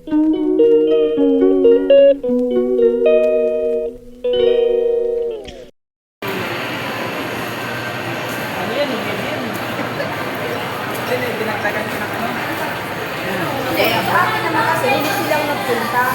Ano yan? Medium. Hindi, pinagtagan ko ng ano. Hindi, sa akin naman kasi hindi silang nagpunta.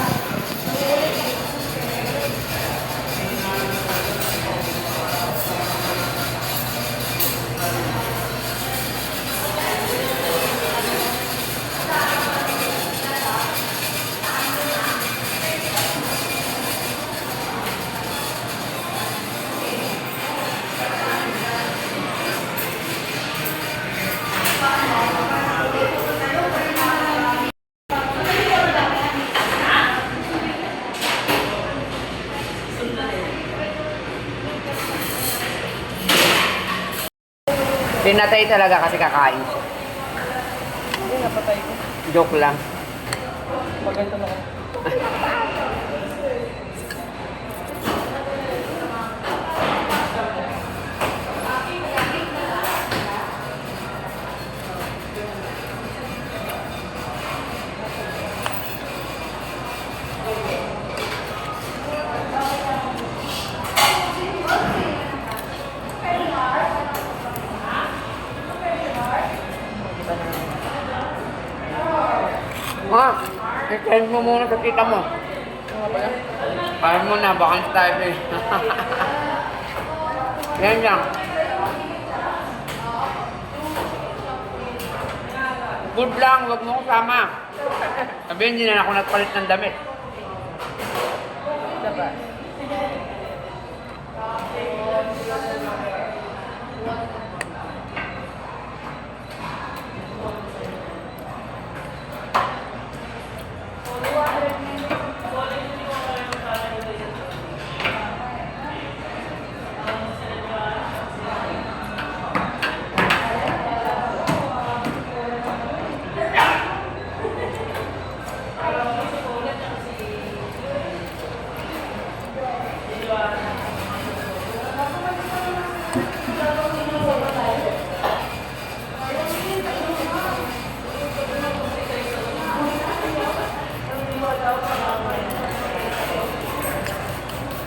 Pinatay talaga kasi kakain siya. Hindi, napatay ko. Joke lang. Maganda na ako. I-send mo muna sa tita mo. Ano ba yan? Ayaw mo na, baka tayo eh. Yan lang. Good lang, wag mo kasama. Sabihin, hindi na ako nagpalit ng damit. Dapat.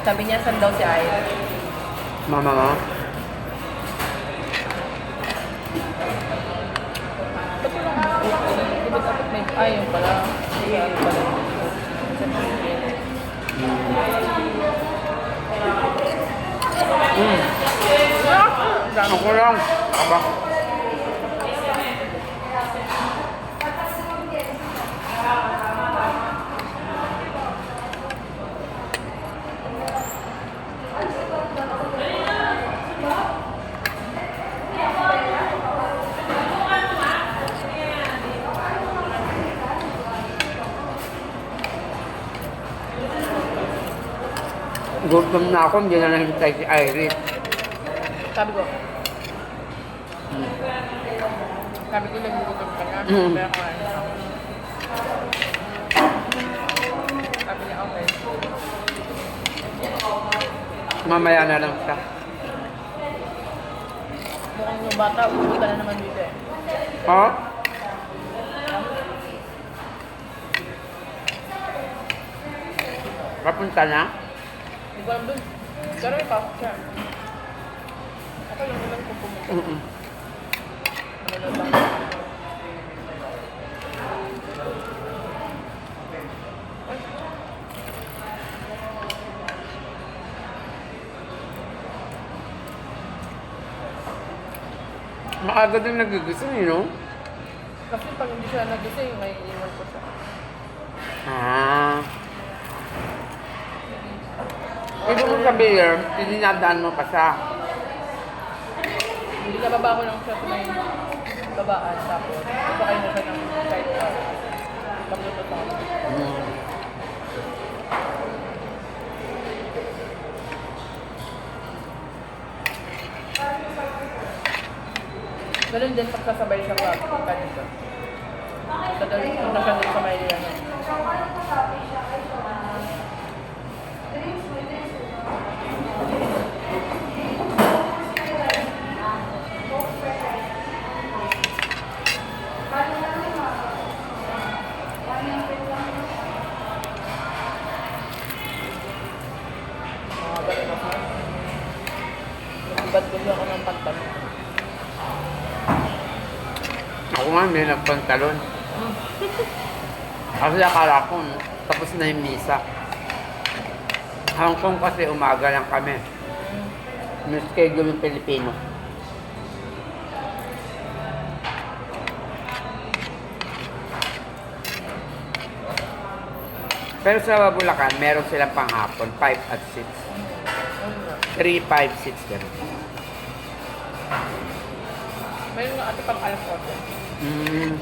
Sabi niya, saan daw si Aya? Mama mo? Ba't ko lang di ba dapat may... Ay, yung pala. Yung pala. Ako lang. Aba. Gutom na ako, hindi na nahintay si Iris. Sabi ko. Sabi ko, nagugutom ka na. Kaya kumain na ako. Sabi niya, okay. Mamaya na lang siya. Mukhang yung bata, uwi ka na naman dito eh. Ha? Papunta na? Hindi ko alam dun. Pero may pasok siya. Ako lang naman kung pumunta. Nanonood lang. Maaga din nagigising, you know? Kasi pag hindi siya nagising, may iwan ko siya. Ah. Ibig mo sabihin, dinadaan mo pa siya. Hindi nababa ko lang siya sa may babaan. Tapos, isakay mo siya ng sidecar. Paglutot ako. Ganun din pagkasabay siya kanito. Kadali ko na siya din sa may ano. babad ko ako ng pantalon. Ako nga may nagpantalon. Kasi akala ko, tapos na yung misa. Hong Kong kasi umaga lang kami. May schedule yung Pilipino. Pero sa Bulacan, meron silang panghapon, 5 at 6. 3, 5, 6 ganun. Mayroon nga ate pang alas 8. Mm.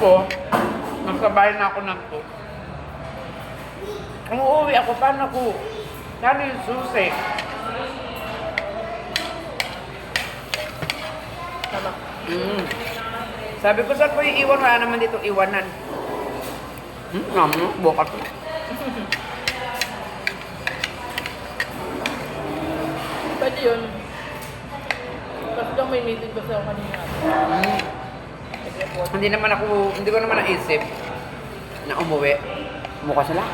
Ko, nasa bahay na ako ng to. Kung uuwi ako, paano ko? Paano yung susi? Tama. Sabi ko, saan ko iiwan? Wala naman dito iwanan. Bukas na. Pwede yun. Kasi lang may meeting kasi ako kanina. Nag-report. Hindi ko naman naisip na umuwi. Bukas na lang.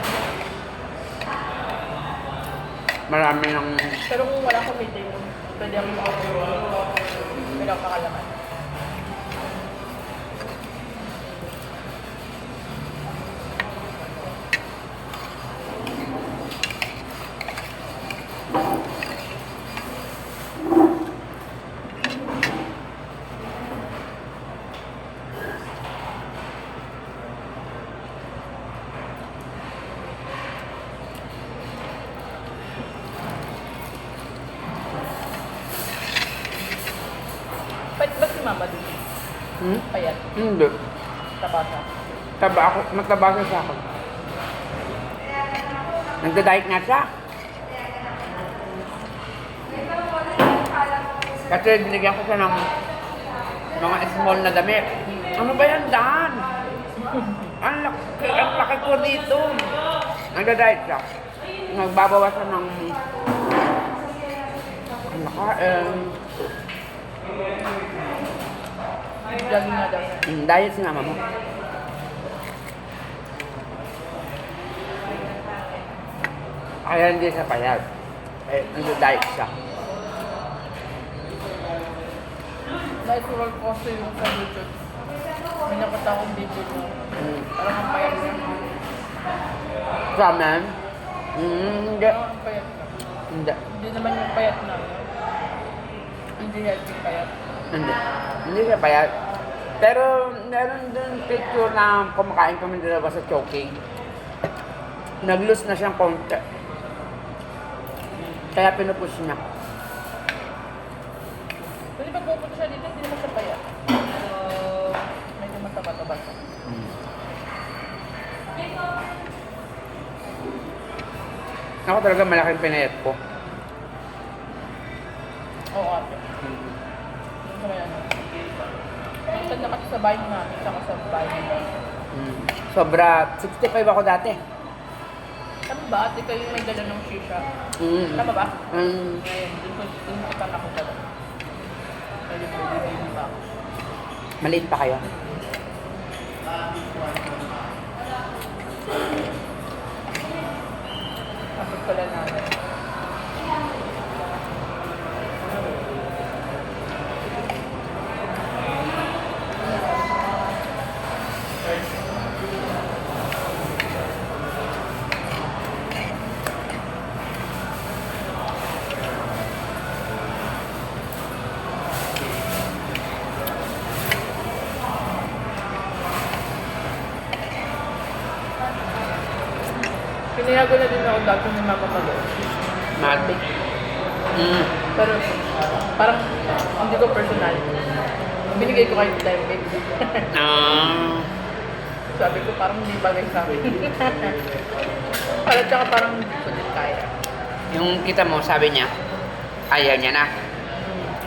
Marami ng... Pero kung wala akong meeting, pwede ako makakalaman. Pwede ako makalaman. Pwede ba si mama dun? Payat. Hindi. Tabasa. Mataba siya sa akin. Nagda-diet nga siya. Kasi binigyan ko siya ng mga small na damit. Ano ba yan, Dan? Ang laki ko dito. Nagda-diet siya. Nagbabawasan ng... Ang Jogging nga daw. diet si mama mo. Kaya hindi siya payat. Nagda-diet siya. Dahil roll coaster yung sa YouTube. May nakita akong video mo. Parang ang payat niya. Ramen? Hindi. Parang ang payat niya. Hindi. Hindi naman yung payat na. Hindi healthy payat. Hindi. Hindi siya payat. Pero meron dun picture na kumakain kami dalawa sa Chowking. Nag-lose na siyang konti. Kaya pinupush niya. Kasi pag pupunta siya dito, hindi naman siya payat. Medyo mataba-taba siya. Ako talaga malaking pinayat ko. Oo, ate. Yung sa may ano. Minsan na kasi sa bahay namin, saka sa bahay nila. Sobra, 65 ako dati. Tama ba? Ate kayo may dala ng shisha. Tama ba? Ngayon, dun kita nakita doon. Medyo baby pa ako. Maliit pa kayo. Tapos pala namin. Pinayago na din ako dati ni Mama Malo. Matik. Mm. Pero parang hindi ko personal. Binigay ko kayo time babe. Ah. Sabi ko parang hindi bagay sa akin. Tsaka parang hindi ko din kaya. Yung kita mo, sabi niya, ayaw niya na.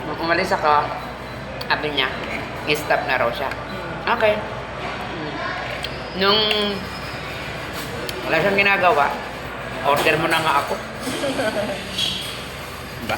Nung umalis ako, sabi niya, i-stop na raw siya. Okay. Nung wala siyang ginagawa, order mo na nga ako. Diba?